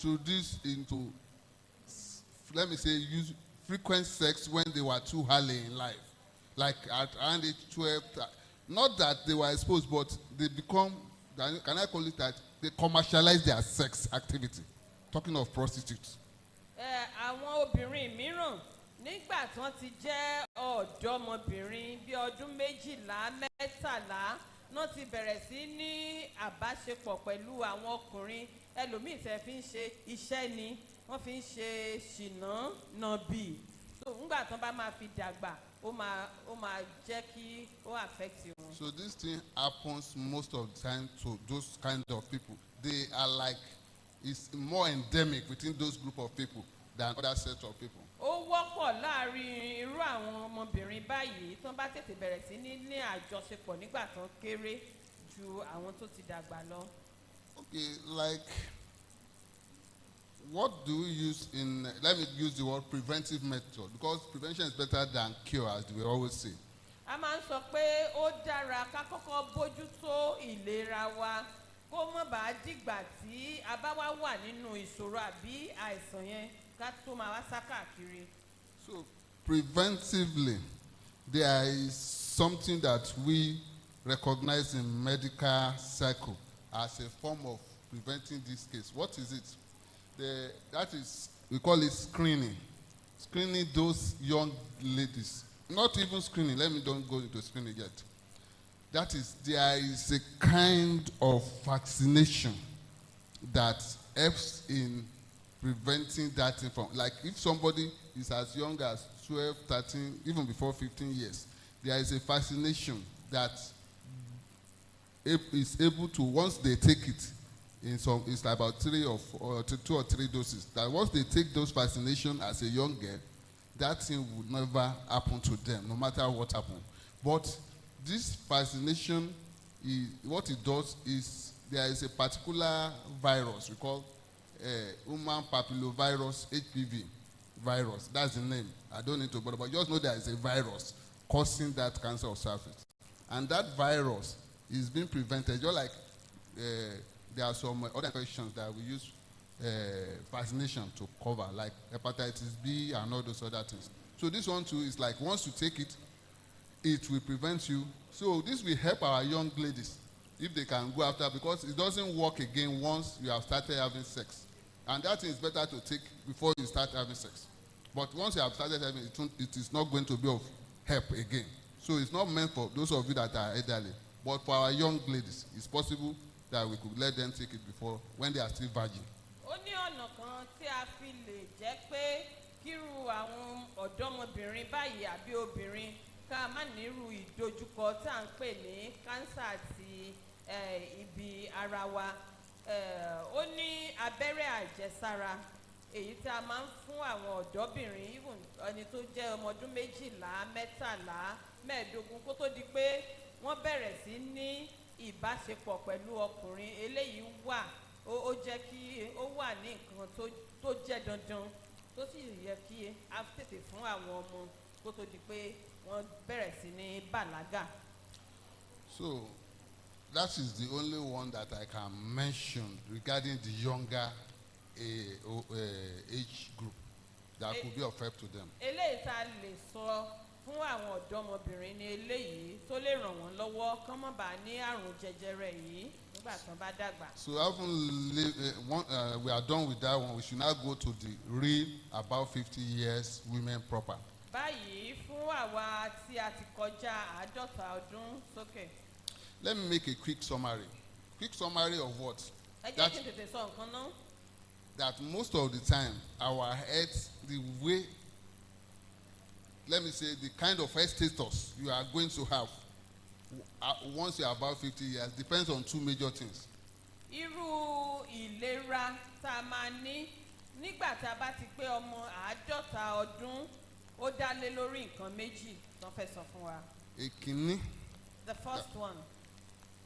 introduced into, let me say, use frequent sex when they were too early in life, like at around age 12. Not that they were exposed, but they become, can I call it that, they commercialize their sex activity. Talking of prostitutes. Àwọn obìnrin mìíràn nígbà tí wọ́n ti jẹ́ ọ̀dọ́mọbìnrin bí ọdún 12 13 náà ti bẹ̀rẹ̀ sí ní àbáṣepọ̀ pẹ̀lú àwọn ọkùnrin. Ẹlòmíì tẹ́ fi ń ṣe iṣẹ́ ni wọ́n fi ń ṣe ṣìnà nàbì. So nígbà tí wọ́n bá máa fi dàgbà ó máa jẹ́ kí ó affect wọn. So this thing happens most of the time to those kind of people. They are like, it's more endemic within those group of people than other sets of people. Ó wọ́pọ̀ láàrin irú àwọn ọmọbìnrin báyìí tí wọ́n bá tètè bẹ̀rẹ̀ sí ní àjọṣepọ̀ nígbà tó kéré ju àwọn tó ti dàgbà lọ. Okay, like, what do we use in, let me use the word preventive method, because prevention is better than cure, as we always say. A máa ń sọ pé ó dára ká kọ́kọ́ bójútó ìlera wa kó má bàa dìgbà tí a bá wá wà nínú ìṣòro àbí àìsàn yẹn ká tó máa wá sá káàkiri. So, preventively, there is something that we recognize in medical circle as a form of preventing this case. What is it? That is, we call it screening. Screening those young ladies. Not even screening, don't go into screening yet. That is, there is a kind of vaccination that helps in preventing that thing from, like if somebody is as young as 12, 13, even before 15 years, there is a vaccination that is able to, once they take it, it's about 2 or 3 doses, that once they take those vaccinations as a young girl, that thing would never happen to them, no matter what happens. But this vaccination, what it does is, there is a particular virus we call human papillovirus, HPV virus. That's the name. I don't need to bother, but just know there is a virus causing that cancer of cervix. And that virus is being prevented, just like there are some other infections that we use vaccination to cover, like hepatitis B and all those other things. So this one too is like, once you take it, it will prevent you. So this will help our young ladies if they can go after, because it doesn't work again once you have started having sex. And that thing is better to take before you start having sex. But once you have started having it is not going to be of help again. So it's not meant for those of you that are elderly, but for our young ladies, it's possible that we could let them take it before, when they are still virgin. Ó ní ọ̀nà kan tí a fi lè jẹ́ pé kírú àwọn ọ̀dọ́mọbìnrin báyìí àbí obìnrin ká má nírú ìdojúkọ tí à ń pè ní kánsà ti ibi ara wa. Ó ní abẹ́rẹ́ àjẹsára èyí tí a máa ń fún àwọn ọ̀dọ́bìnrin, even ẹni tó jẹ́ ọmọ ọdún 12, 13, 15 kó tó di pé wọ́n bẹ̀rẹ̀ sí ní ìbáṣepọ̀ pẹ̀lú ọkùnrin. Eléyìí wà, ó jẹ́ kí ó wà ní nǹkan tó jẹ́ dandan tó sì yẹ kí a tètè fún àwọn ọmọ kó tó di pé wọ́n bẹ̀rẹ̀ sí ní bàlágà. So that is the only one that I can mention regarding the younger age group that could be of help to them. Eléyìí tá a lè sọ fún àwọn ọ̀dọ́mọbìnrin ni eléyìí tó lè ràn wọ́n lọ́wọ́ kán má bàa ní àrùn jẹjẹrẹ yìí nígbà tán bá dàgbà. So we are done with that one. We should now go to the real about 50 years women proper. Báyìí fún àwa tí a ti kọjá 50 ọdún sókè. Let me make a quick summary. Quick summary of what? Ẹ jẹ́ kí n tètè sọ nǹkan náà. That most of the time, our health, the way, let me say, the kind of health status you are going to have once you are about 50 years depends on 2 major things. Irú ìlera tá a máa ní nígbà tá a bá ti pé ọmọ 50 ọdún ó dá lé lórí nǹkan méjì tó fẹ́ sọ fún wa. Èkíní. The first one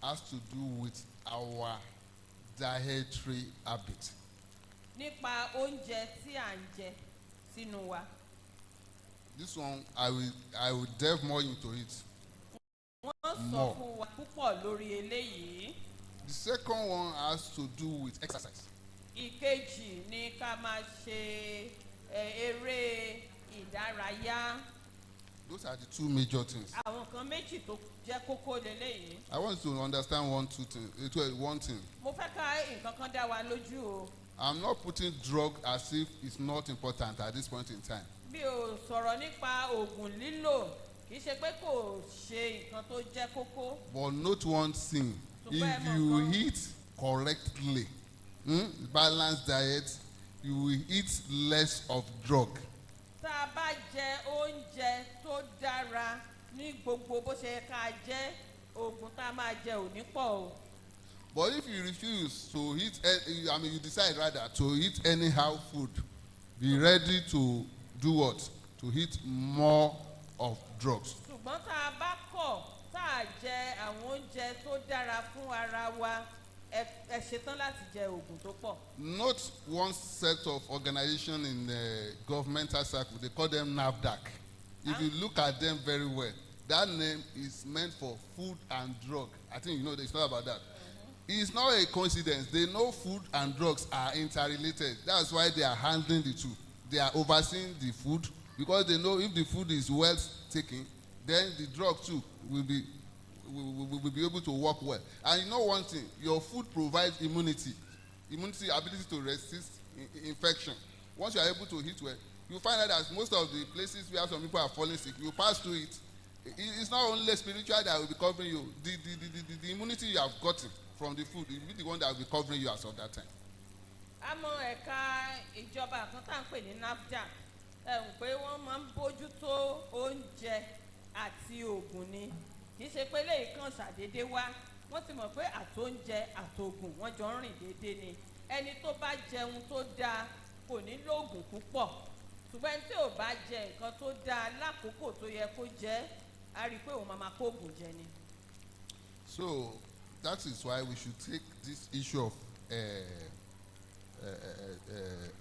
has to do with our dietary habit. Nípa oúnjẹ tí à ń jẹ sínú wa. This one, I will delve more into it. Wọ́n sọ fún wa púpọ̀ lórí eléyìí. The second one has to do with exercise. ìkejì ni ká máa ṣe eré ìdárayá. Those are the two major things. Àwọn kan méjì tó jẹ́ kókó leléyìí. I want you to understand one thing. Mo fẹ́ ká nǹkan kan dá wa lójú o. I'm not putting drug as if it's not important at this point in time. Bí o sọ̀rọ̀ nípa oògùn lílò, kì í ṣe pé kò ṣe nǹkan tó jẹ́ kókó. But note one thing. Ṣùgbọ́n If ẹ mọ̀ you nǹkan. eat correctly, balanced diet, you will eat less of drug. Tá a bá jẹ oúnjẹ tó dára ní gbogbo bó ṣe yẹ ká jẹ, oògùn tá a máa jẹ ò ní pọ̀ o. But if you refuse to eat, you decide rather to eat anyhow food, be ready to do what? To eat more of drugs. Ṣùgbọ́n tá a bá kọ̀ tá a jẹ àwọn oúnjẹ tó dára fún ara wa, ẹ ṣetán láti jẹ oògùn tó pọ̀. Not one set of organization in the governmental circle, they call them NAFDAC. If you look at them very well, that name is meant for food and drug. I think you know it's not about that. It's not a coincidence. They know food and drugs are interrelated. That's why they are handling the two. They are overseeing the food because they know if the food is well taken, then the drug too will be able to work well. And you know one thing, your food provides immunity, ability to resist infection. Once you are able to eat well, you find out that most of the places where some people are falling sick, you pass through it. It's not only spiritual that will be covering you. The immunity you have gotten from the food will be the one that will be covering you as of that time. Àmọ́ ẹ̀ka ìjọba kan tá à ń pè ní NAFDAC pé wọ́n máa ń bójútó oúnjẹ àti oògùn ni. Kì í ṣe pé léyìí kan ṣàdédé wá. Wọ́n ti mọ̀ pé àtóúnjẹ àtòògùn wọ́n jọ ń rìn déédéé ni. Ẹni tó bá jẹun tó dáa kò ní lóògùn púpọ̀. Ṣùgbọ́n ẹni tí ò bá jẹ nǹkan tó dáa lákòókò tó yẹ kó jẹ, á rí i pé òun máa kó oògùn jẹ ni. So that is why we should take this issue of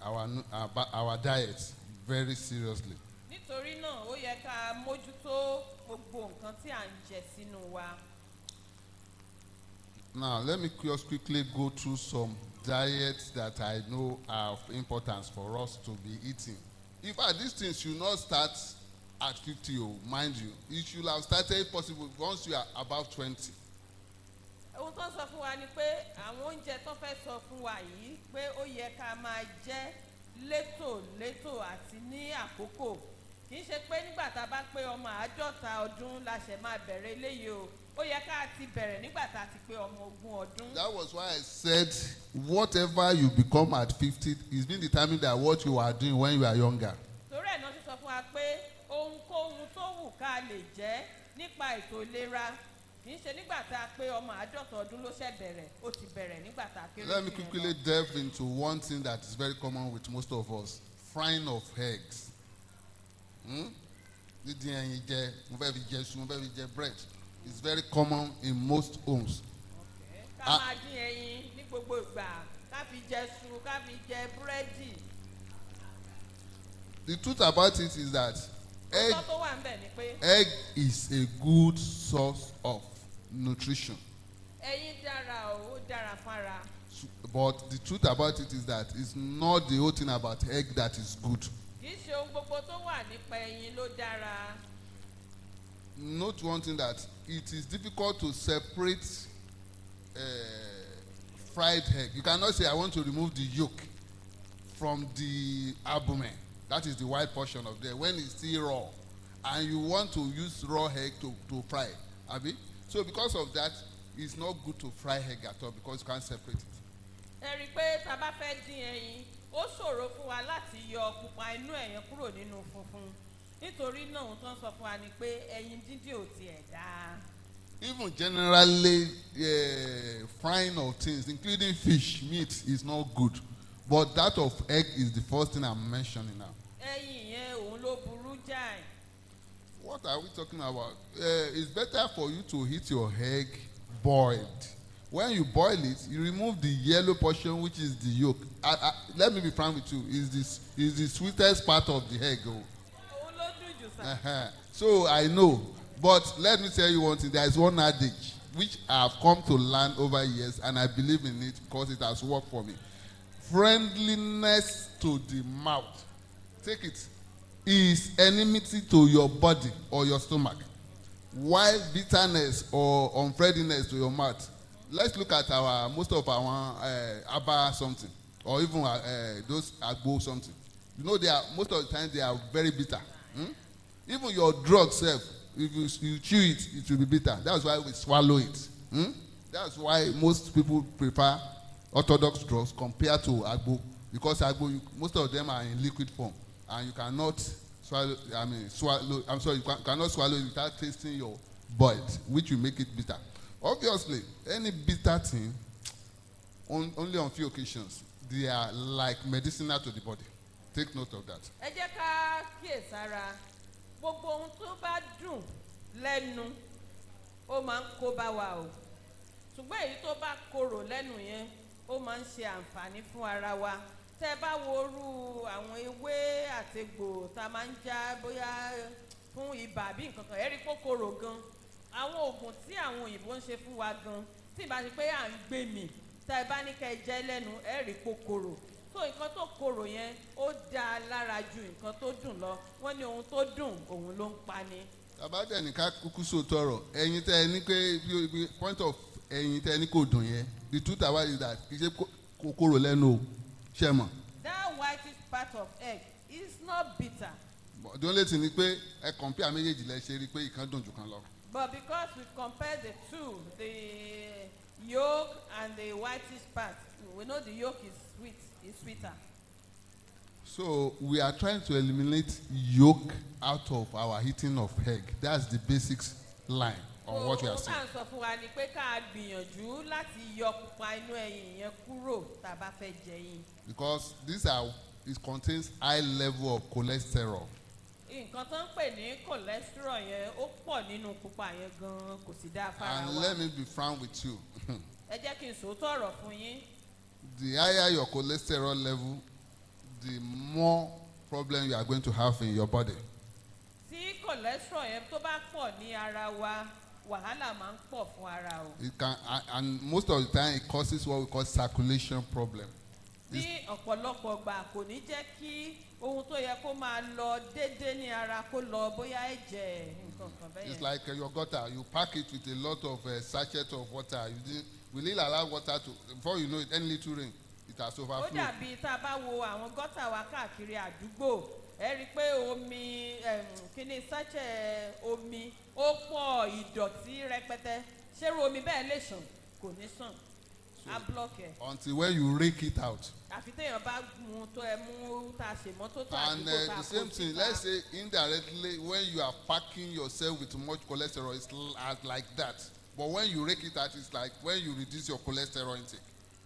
our diet very seriously. Nítorí náà ó yẹ ká mójútó gbogbo nǹkan tí à ń jẹ sínú wa. Now let me just quickly go through some diets that I know are of importance for us to be eating. In fact, these things should not start at 50, mind you. It should have started if possible once you are above 20. Ohun tó ń sọ fún wa ni pé àwọn oúnjẹ tó fẹ́ sọ fún wa yìí pé ó yẹ ká máa jẹ létòlétò àti ní àkókò. Kì í ṣe pé nígbà tá a bá pé ọmọ 50 ọdún la ṣẹ̀ máa bẹ̀rẹ̀ eléyìí o. Ó yẹ ká ti bẹ̀rẹ̀ nígbà tá a ti pé ọmọ 20 ọdún. That was why I said whatever you become at 50 is being determined by what you are doing when you are younger. Torí ẹ̀ náà ti sọ fún wa pé ohunkóhun tó wù ká lè jẹ́ nípa ètò ìlera kì í ṣe nígbà tá a pé ọmọ 50 ọdún ló ṣẹ̀ bẹ̀rẹ̀, ó ti bẹ̀rẹ̀ nígbà tá a kéré. Let me quickly delve into one thing that is very common with most of us: frying of eggs. Dídín ẹyin jẹ, mo fẹ́ fi jẹ iṣu, mo fẹ́ fi jẹ bread. It's very common in most homes. Ká máa dín ẹyin ní gbogbo ìgbà, ká fi jẹ iṣu, ká fi jẹ búrẹ́dì. The truth about it is that Ọ̀tọ̀ tó wà ń bẹ̀ ni pé egg is a good source of nutrition. ẹyin dára o, ó dára fára. But the truth about it is that it's not the whole thing about egg that is good. Kì í ṣe ohun gbogbo tó wà nípa ẹyin ló dára. Note one thing, that it is difficult to separate fried egg. You cannot say I want to remove the yolk from the abdomen. That is the white portion of there when it's still raw, and you want to use raw egg to fry, abi? So because of that, it's not good to fry egg at all because you can't separate it. Ẹ rí i pé tá a bá fẹ́ dín ẹyin, ó ṣòro fún wa láti yọ pupa inú ẹ̀yẹn kúrò nínú funfun. Nítorí náà ohun tó ń sọ fún wa ni pé ẹyin díndín ò tiẹ̀ dáa. Even generally, frying of things, including fish, meat, is not good. But that of egg is the first thing I'm mentioning now. Ẹyin yẹn òun ló burú jáì. What are we talking about? It's better for you to eat your egg boiled. When you boil it, you remove the yellow portion, which is the yolk. Let me be frank with you. Is the sweetest part of the egg. Òun ló dùn jù sá. So I know. But let me tell you one thing. There is one adage which I have come to learn over years, and I believe in it because it has worked for me. friendliness to the mouth. Take it. Is enmity to your body or your stomach. While bitterness or unfriendliness to your mouth. Let's look at most of our Abba something, or even those Agbo something. You know, most of the time they are very bitter. Even your drug self, if you chew it, it will be bitter. That's why we swallow it. That's why most people prefer orthodox drugs compared to Agbo, because Agbo, most of them are in liquid form, and you cannot swallow. I'm sorry, you cannot swallow it without tasting your bite, which will make it bitter. Obviously, any bitter thing, only on few occasions, they are like medicinal to the body. Take note of that. ẹ jẹ́ ká kíyèsára gbogbo ohun tó bá dùn lẹ́nu ó máa ń kó bá wa o ṣùgbọ́n èyí tó bá korò lẹ́nu yẹn ó máa ń ṣe àǹfààní fún ara wa tẹ́ bá wo orú àwọn ewé àtegbò tá a máa ń já bóyá fún ibà bí nǹkan kan ẹ rí kó korò gan àwọn oògùn tí àwọn òyìnbó ń ṣe fún wa gan tí ìbá ṣe pé à ń gbé mì tá ẹ bá ní kẹ́ ẹ jẹ́ lẹ́nu ẹ rí kó korò so nǹkan tó korò yẹn ó dáa lára ju nǹkan tó dùn lọ wọ́n ní ohun tó dùn òun ló ń pa ni. àbájá nìkan kúkú so tọrọ ẹyin tẹ ẹ ní pé bí point of ẹyin tẹ ẹ ní kò dùn yẹn the truth about is that kì í ṣe kòkòrò lẹ́nu o ṣe mọ̀. that whitish part of egg is not bitter. the only thing ni pé ẹ compare méjèèjì lẹ ṣe rí i pé ìkan dùn jù kan lọ. but because we compare the two the yolk and the whitish part we know the yolk is sweet is sweeter. So we are trying to eliminate yolk out of our eating of egg. That's the basics line on what we are saying. ohun tá à ń sọ fún wa ni pé ká gbìyànjú láti yọ pupa inú ẹyin yẹn kúrò tá a bá fẹ́ jẹ yín. Because it contains high level of cholesterol. nǹkan tó ń pè ní cholesterol yẹn ó pọ̀ nínú pupa yẹn gan-an kò sì dáa fara wa. And let me be frank with you. ẹ jẹ́ kí n sòótọ́ ọ̀rọ̀ fún yín. The higher your cholesterol level, the more problem you are going to have in your body. tí cholesterol yẹn tó bá pọ̀ ní ara wa wàhálà máa ń pọ̀ fún ara o. It can, and most of the time it causes what we call circulation problem. ní ọ̀pọ̀lọpọ̀ gbà kò ní jẹ́ kí ohun tó yẹ kó máa lọ déédéé ní ara kó lọ bóyá ẹ̀jẹ̀ nǹkan kan bẹ́ẹ̀ yẹn. It's like your gutter. You pack it with a lot of sachet of water. We need allow water to, before you know it, any little rain, it has ó overflowed. dàbí tá a bá wo àwọn gọ́tà wa káàkiri àdúgbò ẹ rí i pé omi kíní sáchẹ̀ omi ó pọ̀ ìdọ̀tí rẹpẹtẹ ṣérú omi bẹ́ẹ̀ lè sàn kò ní sàn á blọ́ọ̀kì ẹ̀. Until when you rake it out. àfi téèyàn bá mú tó ẹ mú tá a ṣe mọ́tótó And àdúgbò tá a the kó same thing, síta. let's say indirectly, when you are packing yourself with much cholesterol, it's like that. But when you rake it out, it's like when you reduce your cholesterol intake.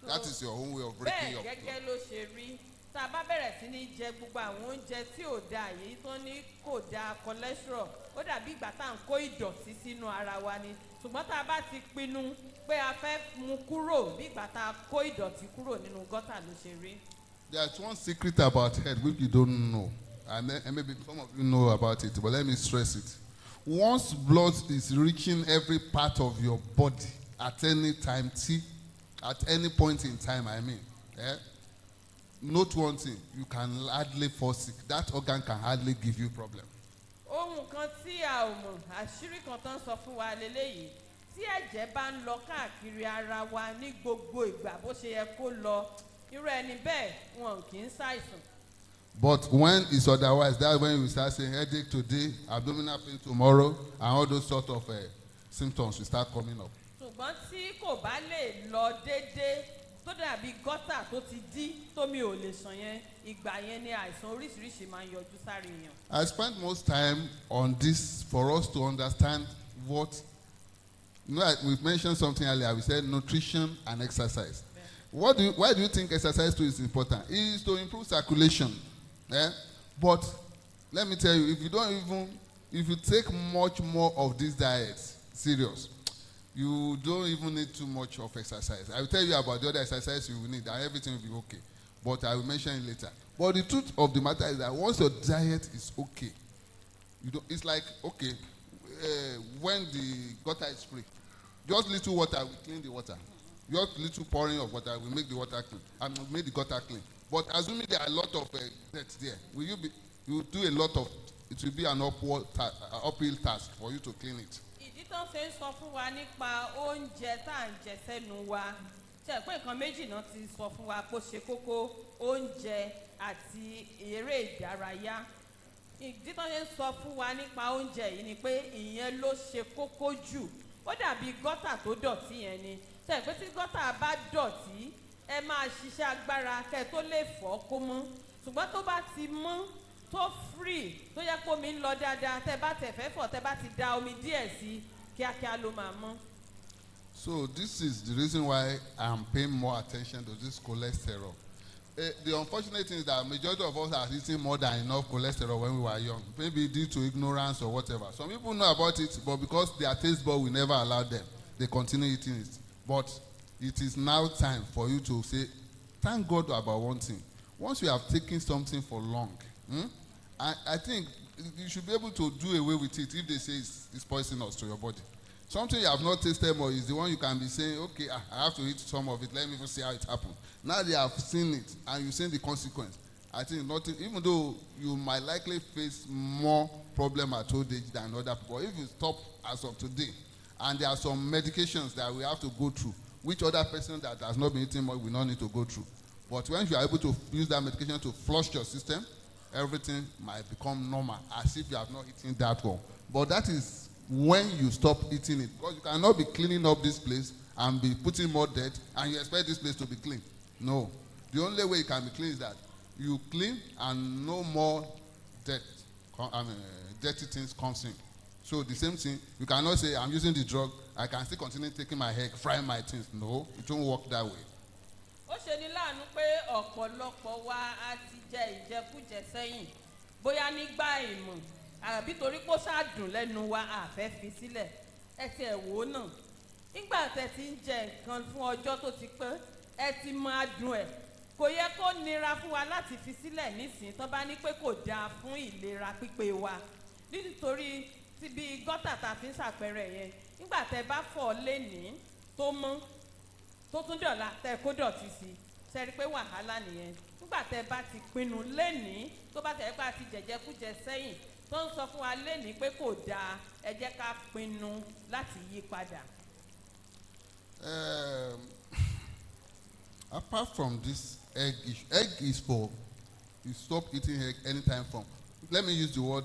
That is your own way of breaking bẹ́ẹ̀ your gẹ́gẹ́ ló ṣe rí tá a bá bẹ̀rẹ̀ sí ní jẹ gbogbo àwọn oúnjẹ tí ò da èyí tó ní kò da cholesterol ó dàbí ìgbà tá à ń kó ìdọ̀tí sínú ara wa ni ṣùgbọ́n tá a bá ti pinnu pé a fẹ́ mú kúrò bí ìgbà tá a kó ìdọ̀tí kúrò nínú gọ́tà ló ṣe rí. There's one secret about head which you don't know. And maybe some of you know about it, but let me stress it. Once blood is reaching every part of your body at any time, at any point in time, note one thing, you can hardly fall sick. That organ can hardly give you problem. ohun kan tí a ò mọ̀ àṣírí kan tó ń sọ fún wa lélẹ́yìí tí ẹ̀jẹ̀ bá ń lọ káàkiri ara wa ní gbogbo ìgbà bó ṣe yẹ kó lọ irú ẹni bẹ́ẹ̀ wọn kì í ṣàìsàn. But when it's otherwise, that's when you start saying headache today, abdominal pain tomorrow, and all those sort of symptoms will start coming up. ṣùgbọ́n tí kò bá lè lọ déédéé tó dàbí gọ́tà tó ti dí tómi ò lè sàn yẹn ìgbà yẹn ni àìsàn oríṣiríṣi máa ń yọjú sáré èèyàn. I spent most time on this for us to understand what, we've mentioned something earlier. We said nutrition and exercise. Why do you think exercise too is important? It is to improve circulation. But let me tell you, if you take much more of this diet serious, you don't even need too much of exercise. I will tell you about the other exercise you will need, and everything will be okay. But I will mention it later. But the truth of the matter is that once your diet is okay, it's like, okay, when the gutter is free, just little water will clean the water. Just little pouring of water will make the water clean. And will make the gutter clean. But assuming there are a lot of dirt there, you will do a lot of, it will be an uphill task for you to clean it. Ìdí tó ń ṣe ń sọ fún wa nípa oúnjẹ tá à ń jẹ sẹ́nu wa. Ṣé pé nǹkan méjì náà ti sọ fún wa kó ṣe kókó oúnjẹ àti eré ìdárayá. Ìdí tó ń ṣe ń sọ fún wa nípa oúnjẹ yìí ni pé ìyẹn ló ṣe kókó jù. Ó dàbí gọ́tà tó dọ̀tí yẹn ni. Ṣé pé tí gọ́tà bá dọ̀tí, ẹ máa ṣiṣẹ́ agbára kẹ́ tó lè fọ̀ kó mọ́. Ṣùgbọ́n tó bá ti mọ́, tó free, tó yẹ kó mi ń lọ dáadáa, tẹ́ bá tẹ̀ fẹ́ fọ̀, tẹ́ bá ti da omi díẹ̀ sí, kíákíá ló máa mọ́. So this is the reason why I'm paying more attention to this cholesterol. The unfortunate thing is that majority of us are eating more than enough cholesterol when we were young, maybe due to ignorance or whatever. Some people know about it, but because their taste bud will never allow them, they continue eating it. But it is now time for you to say, thank God about one thing. Once you have taken something for long, I think you should be able to do away with it if they say it's poisonous to your body. Something you have not tasted more is the one you can be saying, okay, I have to eat some of it. Let me even see how it happened. Now they have seen it and you've seen the consequence. I think nothing, even though you might likely face more problem at old age than other people, if you stop as of today, and there are some medications that we have to go through, which other person that has not been eating more will not need to go through. But when you are able to use that medication to flush your system, everything might become normal, as if you have not eaten that well. But that is when you stop eating it. Because you cannot be cleaning up this place and be putting more dirt, and you expect this place to be clean. No. The only way it can be clean is that you clean and no more dirt, dirty things comes in. So the same thing, you cannot say, I'm using the drug, I can still continue taking my egg, frying my things. No, it won't work that way. Ó ṣe ní láàánú pé ọ̀pọ̀lọpọ̀ wa á ti jẹ ìjẹkújẹ sẹ́yìn bóyá nígbà ìmọ̀ àbí torí pé ó ṣàdùn lẹ́nu wa àfẹ́ fi sílẹ̀ ẹ ti ẹ̀ wò ó náà nígbà tẹ́ ti ń jẹ nǹkan fún ọjọ́ tó ti pẹ́ ẹ ti mọ adùn ẹ̀ kò yẹ kó nira fún wa láti fi sílẹ̀ nísìnyí tó bá ní pé kò dáa fún ìlera pípé wa nítorí ti bí gọ́tà tá a fi ń ṣàpẹẹrẹ yẹn nígbà tẹ́ bá fọ̀ lénìí tó mọ́ tó tún dọ̀la tẹ́ kó dọ̀tí sí ṣe rí pé wàhálà nìyẹn nígbà tẹ́ bá ti pinnu lénìí tó bá tẹ̀ bá ti jẹ̀jẹ̀kújẹ sẹ́yìn tó ń sọ fún wa lénìí pé kò dáa ẹ jẹ́ ká pinnu láti yí padà. Apart from this egg is for you stop eating egg anytime from. Let me use the word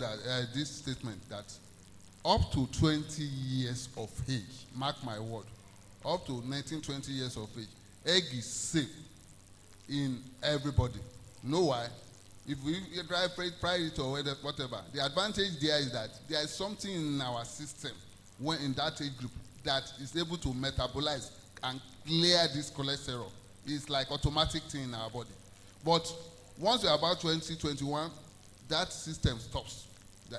this statement that up to 20 years of age, mark my word, up to 19, 20 years of age, egg is safe in everybody. Know why? If we fry it or whatever, the advantage there is that there is something in our system when in that age group that is able to metabolize and clear this cholesterol. It's like automatic thing in our body. But once you're about 20, 21, that system stops.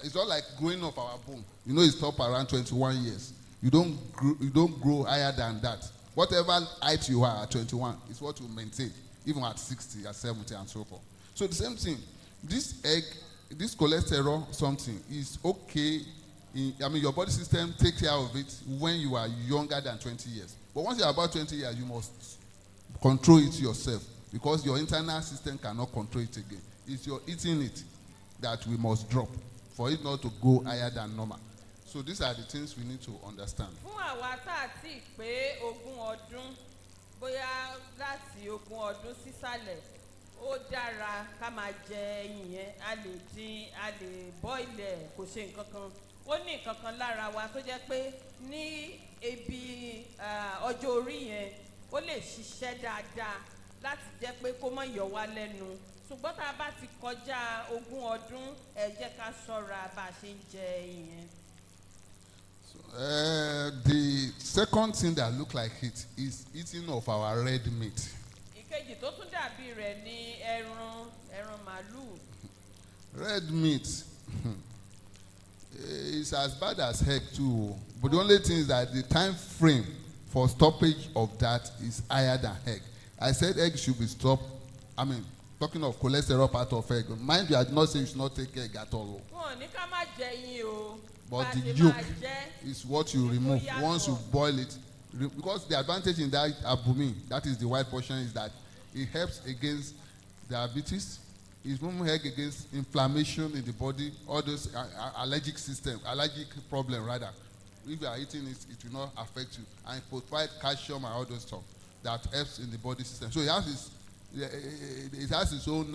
It's not like growing up our bone. You know, it stops around 21 years. You don't grow higher than that. Whatever height you are at 21 is what you maintain, even at 60, at 70, and so forth. So the same thing. This egg, this cholesterol something is okay. Your body system takes care of it when you are younger than 20 years. But once you're about 20 years, you must control it yourself because your internal system cannot control it again. It's your eating it that we must drop for it not to go higher than normal. So these are the things we need to understand. Fún àwa tá a ti pé 20 ọdún bóyá láti 20 ọdún sísàlẹ̀ ó dára ká máa jẹ ẹyin yẹn a lè dín a lè boil ẹ̀ kò ṣe nǹkan kan ó ní nǹkan kan lára wa tó jẹ́ pé ní ebi ọjọ́ orí yẹn ó lè ṣiṣẹ́ dáadáa láti jẹ́ pé kó má yọ wá lẹ́nu ṣùgbọ́n tá a bá ti kọjá 20 ọdún ẹ jẹ́ ká ṣọ́ra bá a ṣe ń jẹ ẹyin yẹn. The second thing that look like it is eating of our red meat. Ìkejì tó tún dàbí rẹ̀ ni ẹran màlúù. Red meat is as bad as egg too, but the only thing is that the time frame for stoppage of that is higher than egg. I said egg should be stopped. Talking of cholesterol part of egg. Mind you, I did not say you should not take egg at all. Wọ́n ní ká má jẹ yín o. But the yolk is what you remove. Once you boil it, because the advantage in that albumin, that is the white portion, is that it helps against diabetes. It will help against inflammation in the body, all those allergic problem rather. If you are eating it, it will not affect you. And it provides calcium and all those stuff that helps in the body system. So it has its own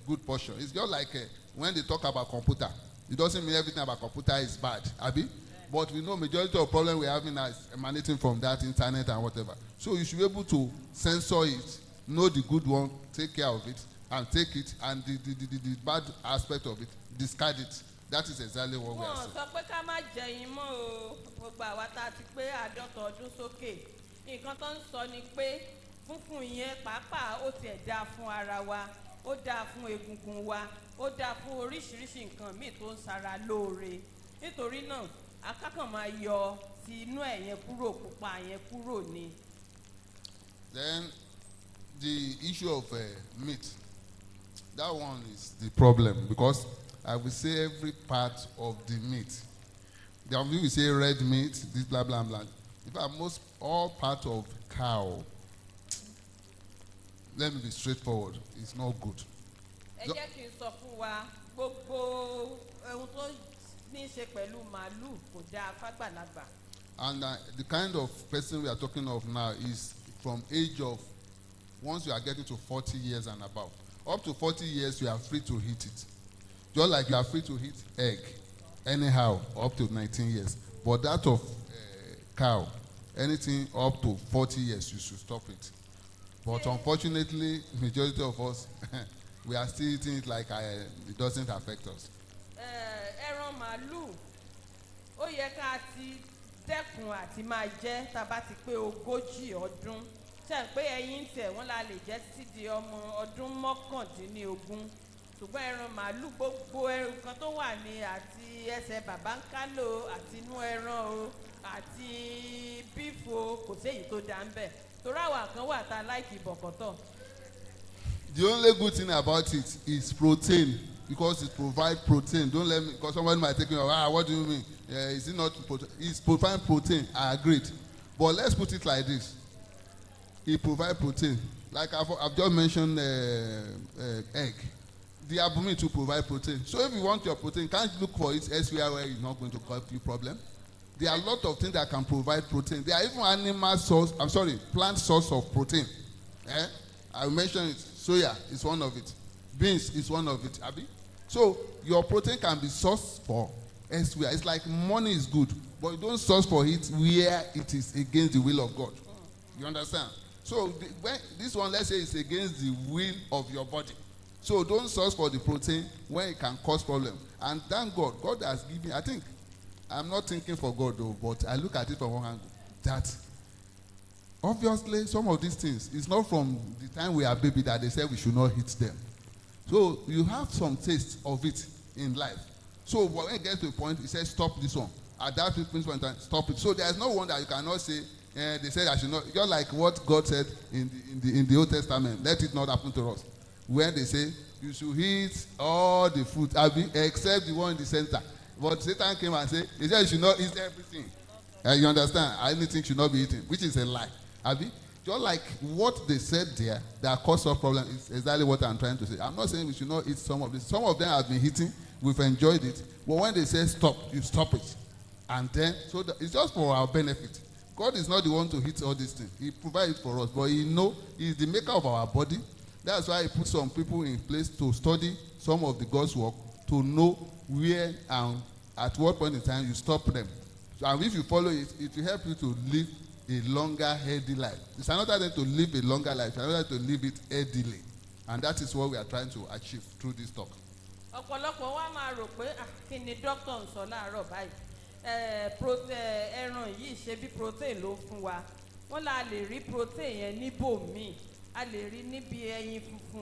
good portion. It's just like when they talk about computer, it doesn't mean everything about computer is bad, Abi? But we know majority of problem we're having is emanating from that internet and whatever. So you should be able to censor it, know the good one, take care of it, and take it, and the bad aspect of it, discard it. That is exactly what we are saying. Sọ pé ká má jẹ imọ́ o, gbogbo àwa tá a ti pé 50 ọdún sókè. Nǹkan tó ń sọ ni pé fúnfún yẹn pàápàá ó tiẹ̀ dáa fún ara wa, ó dáa fún egungun wa, ó dáa fún oríṣiríṣi nǹkan míì tó ń ṣara lóore. Nítorí náà, akákan máa yọ ti inú ẹ̀ yẹn kúrò, pupa yẹn kúrò ni. Then the issue of meat, that one is the problem, because I will say every part of the meat. There are people who say red meat, this blah blah blah. In fact, all part of cow, let me be straightforward, it's not good. Ẹ jẹ́ kí n sọ fún wa, gbogbo ohun tó ní í ṣe pẹ̀lú màálù kò dáa fágbàlagbà. And the kind of person we are talking of now is from age of, once you are getting to 40 years and above. Up to 40 years, you are free to eat it. Just like you are free to eat egg, anyhow, up to 19 years. But that of cow, anything up to 40 years, you should stop it. But unfortunately, majority of us, we are still eating it like it doesn't affect us. Ẹran màálù, ó yẹ ká ti dẹ́kun àti máa jẹ tá bá ti pé 40 ọdún. Ṣé pé ẹyin tẹ̀ wọ́n la lè jẹ títí di ọmọ ọdún 19. Ṣùgbọ́n ẹran màálù gbogbo nǹkan tó wà ní àti ẹsẹ̀ bàbá ń kálò àti inú ẹran o àti bífo kò séyìí tó dá ń bẹ̀. Torí àwa kan wà tá láìkì bọ̀kọ̀tọ̀. The only good thing about it is protein, because it provides protein. Don't let me, because somebody might take me, what do you mean? Is it not protein? It's providing protein, I agreed. But let's put it like this. It provides protein. Like I've just mentioned egg. The albumin to provide protein. So if you want your protein, can't look for it elsewhere where it's not going to cause you problem. There are a lot of things that can provide protein. There are even plant source of protein. I mentioned it. Soya is one of it. Beans is one of it. Abi? So your protein can be sourced for elsewhere. It's like money is good, but you don't source for it where it is against the will of God. You understand? So when this one, let's say, is against the will of your body. So don't source for the protein when it can cause problem. And thank God, God has given, I think, I'm not thinking for God though, but I look at it from one angle, that obviously some of these things, it's not from the time we are baby that they said we should not eat them. So you have some taste of it in life. So when it gets to a point, he says, stop this one. At that point in time, stop it. So there's no one that you cannot say, they said I should not, just like what God said in the Old Testament, let it not happen to us. When they say, you should eat all the fruit, except the one in the center. But Satan came and said, he said you should not eat everything. You understand? Anything should not be eaten, which is a lie. Just like what they said there, that caused us problem is exactly what I'm trying to say. I'm not saying we should not eat some of this. Some of them have been eating, we've enjoyed it. But when they say stop, you stop it. And then, so it's just for our benefit. God is not the one to eat all these things. He provides it for us. But He's the maker of our body. That's why He put some people in place to study some of the God's work, to know where and at what point in time you stop them. So, and if you follow it, it will help you to live a longer, healthy life. It's another thing to live a longer life, another to live it healthily. And that is what we are trying to achieve through this talk. Ọ̀pọ̀lọpọ̀ wa máa rò pé kí ni dókítà ń sọ láàárọ̀ báyìí. Ẹran yìí ṣe bí protein ló fún wa. Wọ́n la lè rí protein yẹn níbòmíì. A lè rí níbi ẹyin funfun.